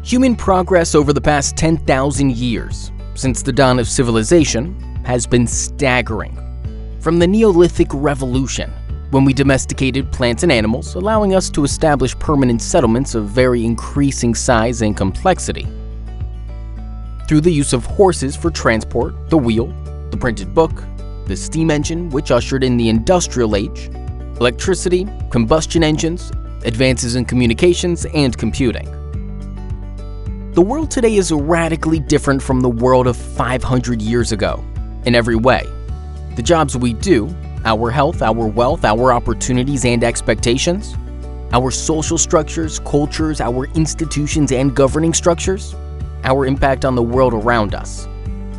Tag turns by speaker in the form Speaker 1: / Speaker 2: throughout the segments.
Speaker 1: Human progress over the past 10,000 years, since the dawn of civilization, has been staggering. From the Neolithic Revolution, when we domesticated plants and animals, allowing us to establish permanent settlements of very increasing size and complexity, through the use of horses for transport, the wheel, the printed book, the steam engine, which ushered in the industrial age, electricity, combustion engines, advances in communications, and computing. The world today is radically different from the world of 500 years ago, in every way. The jobs we do, our health, our wealth, our opportunities and expectations, our social structures, cultures, our institutions and governing structures, our impact on the world around us.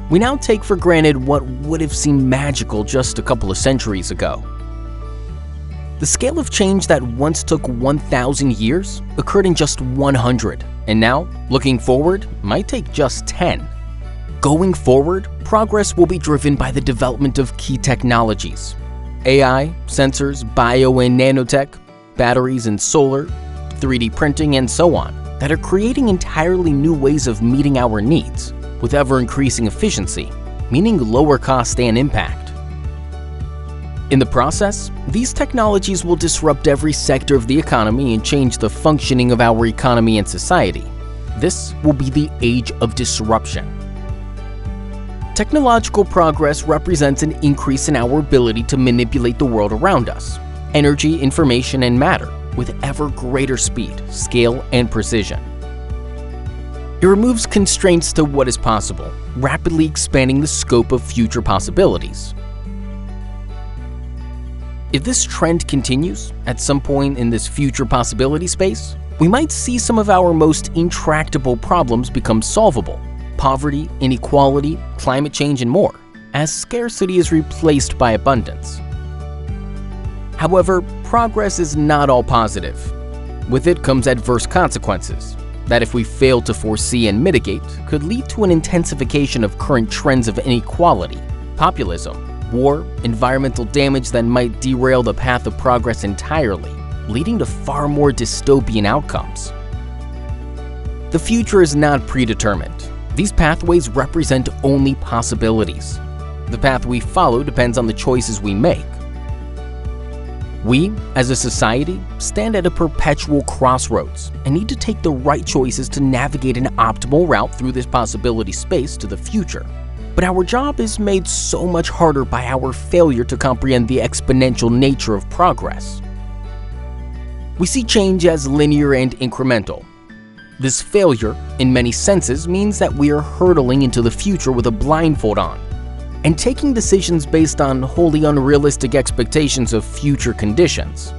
Speaker 1: We now take for granted what would have seemed magical just a couple of centuries ago. The scale of change that once took 1,000 years occurred in just 100, and now, looking forward, might take just 10. Going forward, progress will be driven by the development of key technologies: AI, sensors, bio and nanotech, batteries and solar, 3D printing, and so on, that are creating entirely new ways of meeting our needs, with ever-increasing efficiency, meaning lower cost and impact. In the process, these technologies will disrupt every sector of the economy and change the functioning of our economy and society. This will be the age of disruption. Technological progress represents an increase in our ability to manipulate the world around us, energy, information, and matter, with ever greater speed, scale, and precision. It removes constraints to what is possible, rapidly expanding the scope of future possibilities. If this trend continues, at some point in this future possibility space, we might see some of our most intractable problems become solvable: poverty, inequality, climate change, and more, as scarcity is replaced by abundance. However, progress is not all positive. With it comes adverse consequences that, if we fail to foresee and mitigate, could lead to an intensification of current trends of inequality, populism, war, environmental damage that might derail the path of progress entirely, leading to far more dystopian outcomes. The future is not predetermined. These pathways represent only possibilities. The path we follow depends on the choices we make. We, as a society, stand at a perpetual crossroads and need to take the right choices to navigate an optimal route through this possibility space to the future. But our job is made so much harder by our failure to comprehend the exponential nature of progress. We see change as linear and incremental. This failure, in many senses, means that we are hurtling into the future with a blindfold on, and taking decisions based on wholly unrealistic expectations of future conditions.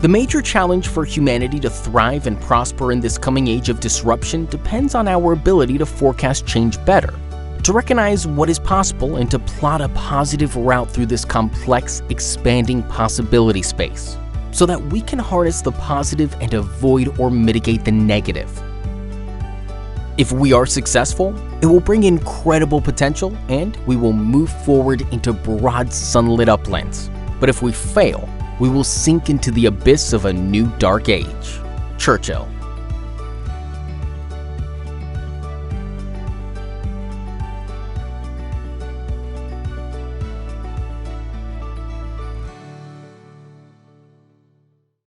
Speaker 1: The major challenge for humanity to thrive and prosper in this coming age of disruption depends on our ability to forecast change better, to recognize what is possible, and to plot a positive route through this complex, expanding possibility space, so that we can harness the positive and avoid or mitigate the negative. If we are successful, it will bring incredible potential and we will move forward into broad sunlit uplands. But if we fail, we will sink into the abyss of a new dark age. Churchill.